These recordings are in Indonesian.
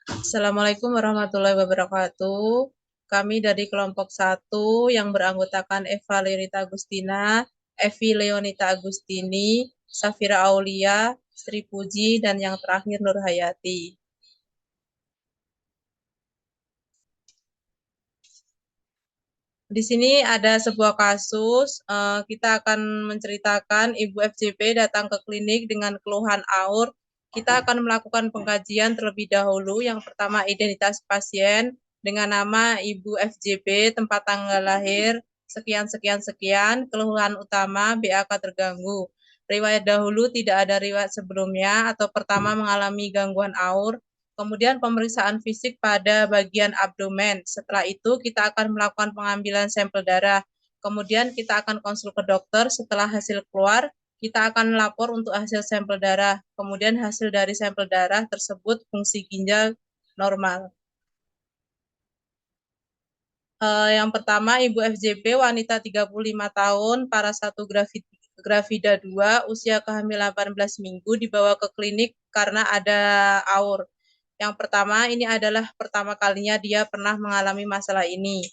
Assalamualaikum warahmatullahi wabarakatuh. Kami dari kelompok 1 yang beranggotakan Eva Lerita Agustina, Evi Leonita Agustini, Safira Aulia, Sri Puji, dan yang terakhir Nur Hayati. Di sini ada sebuah kasus, kita akan menceritakan Ibu FJP datang ke klinik dengan keluhan aur. Kita akan melakukan pengkajian terlebih dahulu. Yang pertama, identitas pasien dengan nama Ibu FJP, tempat tanggal lahir, sekian, sekian, sekian. Keluhan utama, BAK terganggu. Riwayat dahulu tidak ada riwayat sebelumnya atau pertama mengalami gangguan aur. Kemudian pemeriksaan fisik pada bagian abdomen. Setelah itu kita akan melakukan pengambilan sampel darah. Kemudian kita akan konsul ke dokter. Setelah hasil keluar, kita akan melapor untuk hasil sampel darah. Kemudian hasil dari sampel darah tersebut fungsi ginjal normal. Yang pertama, Ibu FJP, wanita 35 tahun, para 1 gravida 2, usia kehamilan 18 minggu, dibawa ke klinik karena ada aur. Yang pertama, ini adalah pertama kalinya dia pernah mengalami masalah ini.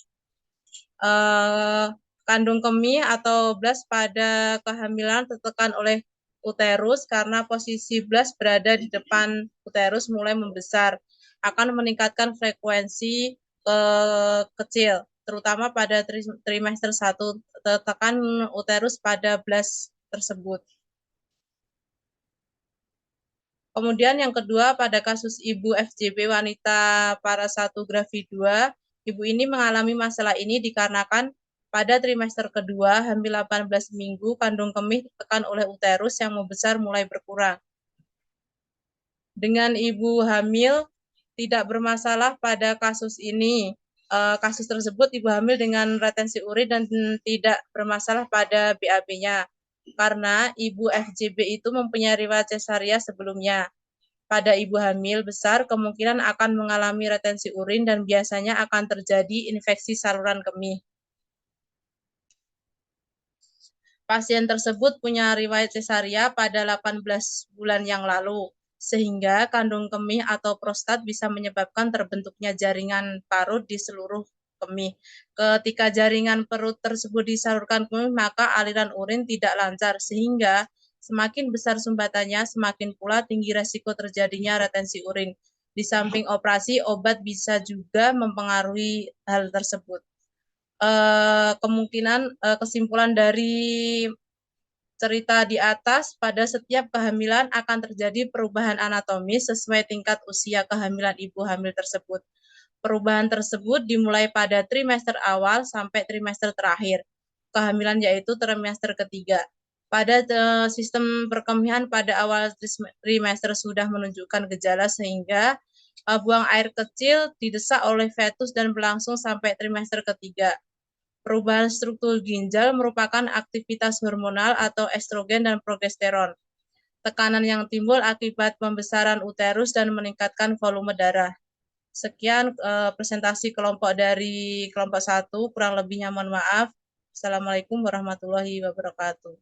Kandung kemih atau blas pada kehamilan tertekan oleh uterus karena posisi blas berada di depan uterus mulai membesar. Akan meningkatkan frekuensi kecil, terutama pada trimester 1, tertekan uterus pada blas tersebut. Kemudian yang kedua, pada kasus Ibu FJP wanita para 1 gravid 2, Ibu ini mengalami masalah ini dikarenakan pada trimester kedua, hamil 18 minggu, kandung kemih ditekan oleh uterus yang membesar mulai berkurang. Dengan Ibu hamil, tidak bermasalah pada kasus ini. Kasus tersebut Ibu hamil dengan retensi urin dan tidak bermasalah pada BAB-nya. Karena Ibu FJB itu mempunyai riwayat cesaria sebelumnya. Pada ibu hamil besar kemungkinan akan mengalami retensi urin dan biasanya akan terjadi infeksi saluran kemih. Pasien tersebut punya riwayat cesaria pada 18 bulan yang lalu, sehingga kandung kemih atau prostat bisa menyebabkan terbentuknya jaringan parut di seluruh kemih. Ketika jaringan perut tersebut disalurkan kemih, maka aliran urin tidak lancar, sehingga semakin besar sumbatannya, semakin pula tinggi resiko terjadinya retensi urin. Di samping operasi, obat bisa juga mempengaruhi hal tersebut. Kemungkinan kesimpulan dari cerita di atas, pada setiap kehamilan akan terjadi perubahan anatomis sesuai tingkat usia kehamilan ibu hamil tersebut. Perubahan tersebut dimulai pada trimester awal sampai trimester terakhir kehamilan, yaitu trimester ketiga. Pada sistem perkemihan pada awal trimester sudah menunjukkan gejala sehingga buang air kecil didesak oleh fetus dan berlangsung sampai trimester ketiga. Perubahan struktur ginjal merupakan aktivitas hormonal atau estrogen dan progesteron. Tekanan yang timbul akibat pembesaran uterus dan meningkatkan volume darah. Sekian presentasi kelompok dari kelompok 1, kurang lebihnya mohon maaf. Assalamualaikum warahmatullahi wabarakatuh.